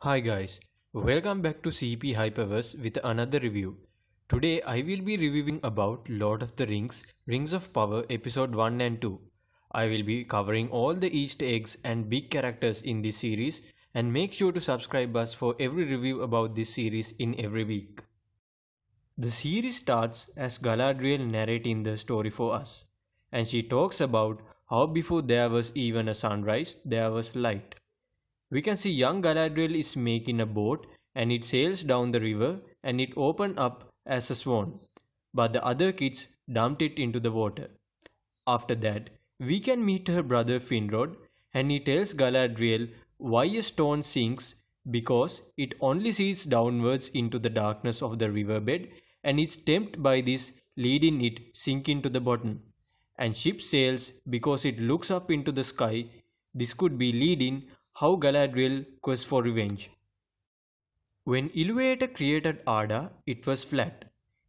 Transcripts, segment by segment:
Hi guys, welcome back to CP Hyperverse with another review. Today I will be reviewing about Lord of the Rings, Rings of Power episode 1 and 2. I will be covering all the Easter eggs and big characters in this series, and make sure to subscribe us for every review about this series in every week. The series starts as Galadriel narrating the story for us, and she talks about how before there was even a sunrise, there was light. We can see young Galadriel is making a boat and it sails down the river and it opened up as a swan, but the other kids dumped it into the water. After that, we can meet her brother Finrod and he tells Galadriel why a stone sinks because it only sees downwards into the darkness of the riverbed and is tempted by this leading it sink into the bottom. And ship sails because it looks up into the sky. This could be leading how Galadriel quests for revenge. When Illuvator created Arda, it was flat.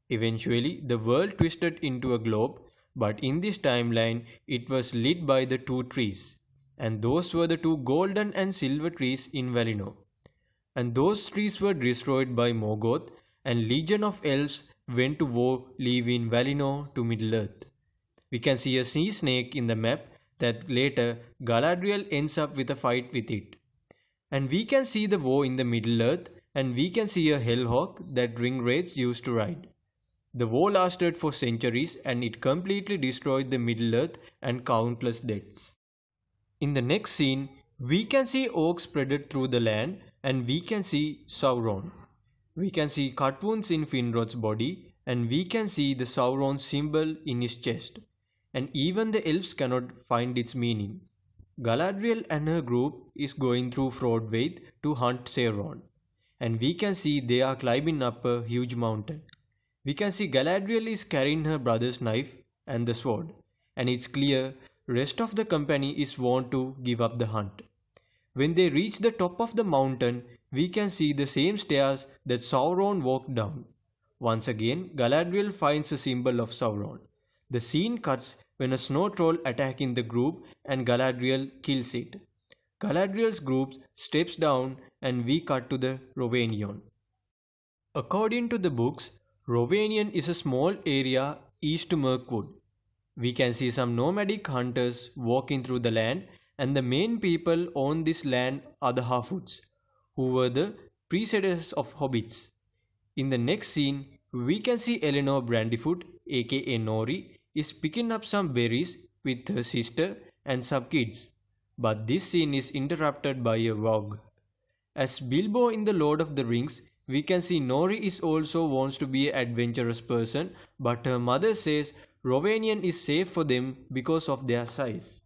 Eventually, the world twisted into a globe, but in this timeline, it was lit by the two trees. And those were the two golden and silver trees in Valinor. And those trees were destroyed by Morgoth, and legion of elves went to war leaving Valinor to Middle-earth. We can see a sea snake in the map that later Galadriel ends up with a fight with it. And we can see the war in the Middle-earth, and we can see a hellhawk that Ringwraiths used to ride. The war lasted for centuries and it completely destroyed the Middle-earth and countless deaths. In the next scene, we can see orcs spread through the land and we can see Sauron. We can see cut wounds in Finrod's body and we can see the Sauron symbol in his chest. And even the elves cannot find its meaning. Galadriel and her group is going through Frodwaith to hunt Sauron. And we can see they are climbing up a huge mountain. We can see Galadriel is carrying her brother's knife and the sword. And it's clear rest of the company is want to give up the hunt. When they reach the top of the mountain, we can see the same stairs that Sauron walked down. Once again, Galadriel finds a symbol of Sauron. The scene cuts when a snow troll attacks the group and Galadriel kills it. Galadriel's group steps down and we cut to the Rhovanion. According to the books, Rhovanion is a small area east to Mirkwood. We can see some nomadic hunters walking through the land and the main people on this land are the Harfoots, who were the predecessors of hobbits. In the next scene, we can see Eleanor Brandyfoot, aka Nori, is picking up some berries with her sister and some kids. But this scene is interrupted by a Vogue. As Bilbo in the Lord of the Rings, we can see Nori is also wants to be an adventurous person, but her mother says Rhovanion is safe for them because of their size.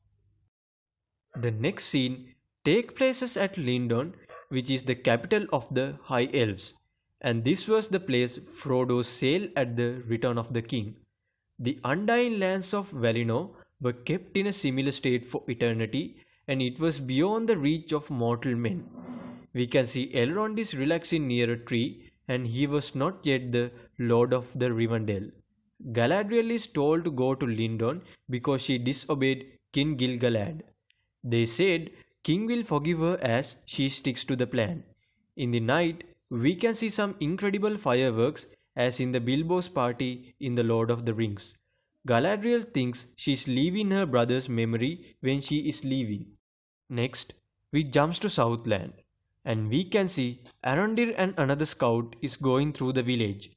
The next scene takes place at Lindon, which is the capital of the High Elves, and this was the place Frodo sailed at the return of the king. The undying lands of Valinor were kept in a similar state for eternity, and it was beyond the reach of mortal men. We can see Elrond is relaxing near a tree, and he was not yet the Lord of the Rivendell. Galadriel is told to go to Lindon because she disobeyed King Gil-galad. They said King will forgive her as she sticks to the plan. In the night, we can see some incredible fireworks as in the Bilbo's party in The Lord of the Rings. Galadriel thinks she is leaving her brother's memory when she is leaving. Next, we jump to Southland and we can see Arondir and another scout is going through the village.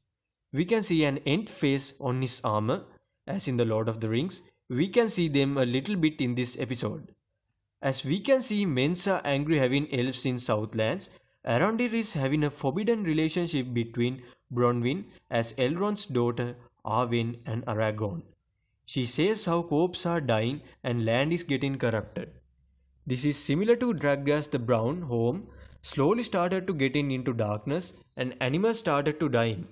We can see an Ent face on his armor as in The Lord of the Rings. We can see them a little bit in this episode. As we can see, Mensa are angry having elves in Southlands. Arondir is having a forbidden relationship between Bronwyn as Elrond's daughter, Arwen and Aragorn. She says how corpses are dying and land is getting corrupted. This is similar to Dragdas the Brown home slowly started to getting into darkness and animals started to dying.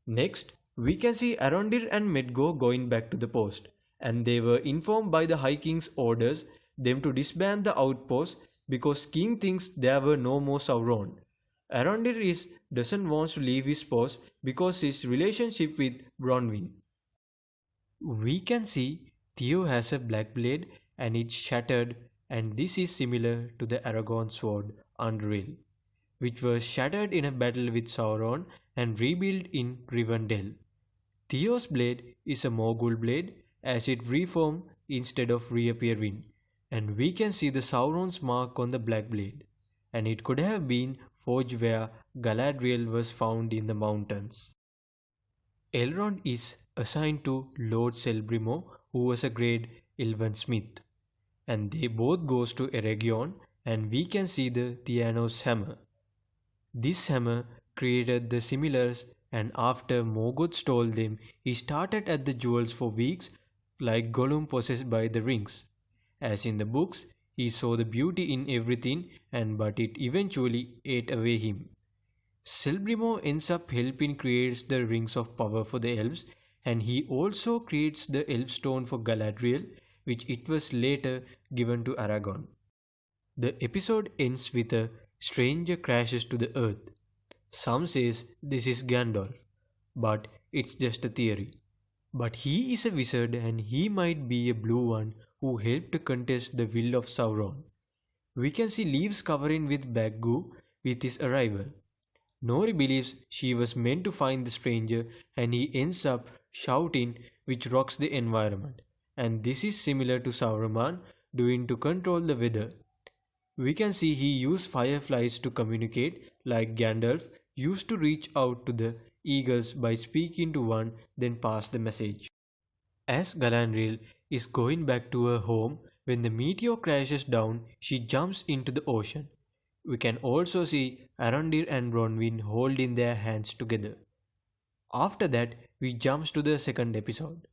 Next, we can see Arondir and Medgo going back to the post, and they were informed by the High King's orders them to disband the outpost because King thinks there were no more Sauron. Arondir doesn't want to leave his post because his relationship with Bronwyn. We can see Theo has a black blade and it's shattered, and this is similar to the Aragorn sword Undril. which was shattered in a battle with Sauron and rebuilt in Rivendell. Theo's blade is a Morgul blade as it reformed instead of reappearing, and we can see the Sauron's mark on the black blade, and it could have been forged where Galadriel was found in the mountains. Elrond is assigned to Lord Celebrimor, who was a great elven smith, and they both goes to Eregion, and we can see the Theanos Hammer. This hammer created the Similars, and after Morgoth stole them, he started at the jewels for weeks like Gollum possessed by the rings. As in the books, he saw the beauty in everything, but it eventually ate away him. Celebrimor ends up helping creates the rings of power for the elves, and he also creates the elf stone for Galadriel, which it was later given to Aragorn. The episode ends with a stranger crashes to the earth. Some says this is Gandalf, but it's just a theory. But he is a wizard and he might be a blue one who helped to contest the will of Sauron. We can see leaves covering with black goo with his arrival. Nori believes she was meant to find the stranger and he ends up shouting which rocks the environment. And this is similar to Sauron doing to control the weather. We can see he used fireflies to communicate like Gandalf used to reach out to the eagles by speaking to one then pass the message. As Galadriel is going back to her home, when the meteor crashes down, she jumps into the ocean. We can also see Arondir and Bronwyn holding their hands together. After that, we jumps to the second episode.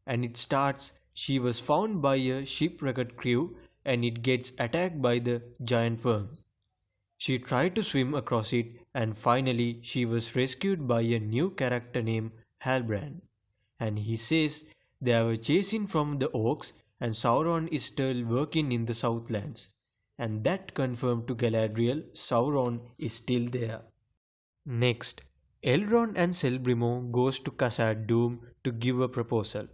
And it starts, she was found by a shipwrecked crew and it gets attacked by the giant worm. She tried to swim across it and finally she was rescued by a new character named Halbrand. And he says they were chasing from the orcs and Sauron is still working in the Southlands. And that confirmed to Galadriel Sauron is still there. Next, Elrond and Celebrimor goes to Khazad Dûm to give a proposal.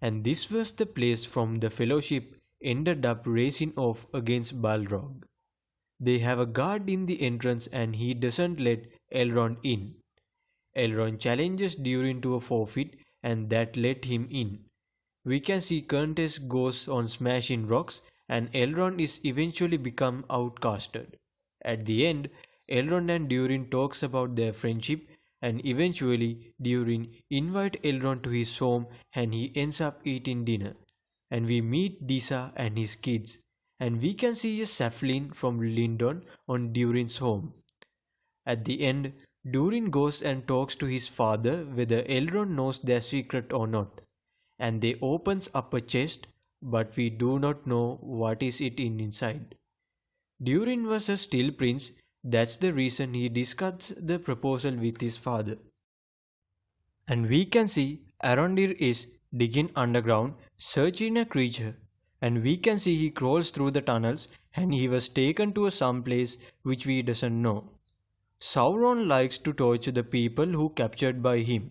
And this was the place from the Fellowship ended up racing off against Balrog. They have a guard in the entrance and he doesn't let Elrond in. Elrond challenges Durin to a forfeit and that let him in. We can see Countess goes on smashing rocks and Elrond is eventually become outcasted. At the end, Elrond and Durin talks about their friendship and eventually Durin invites Elrond to his home and he ends up eating dinner. And we meet Disa and his kids. And we can see a sapling from Lindon on Durin's home. At the end, Durin goes and talks to his father whether Elrond knows their secret or not. And they opens up a chest, but we do not know what is it inside. Durin was a still prince, that's the reason he discussed the proposal with his father. And we can see Arondir is digging underground, searching a creature. And we can see he crawls through the tunnels and he was taken to some place which we doesn't know. Sauron likes to torture the people who captured by him.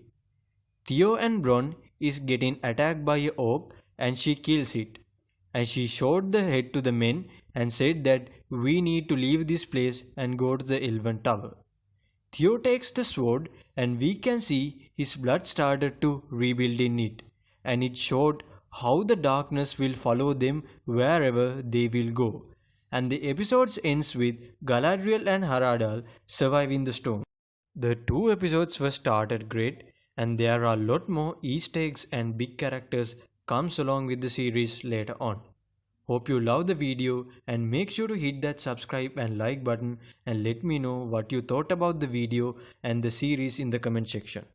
Theo and Bronn is getting attacked by a orc and she kills it. And she showed the head to the men and said that we need to leave this place and go to the Elven Tower. Theo takes the sword and we can see his blood started to rebuild in it. And it showed how the darkness will follow them wherever they will go. And the episode ends with Galadriel and Haradal surviving the storm. The two episodes were started great and there are a lot more Easter eggs and big characters comes along with the series later on. Hope you love the video and make sure to hit that subscribe and like button and let me know what you thought about the video and the series in the comment section.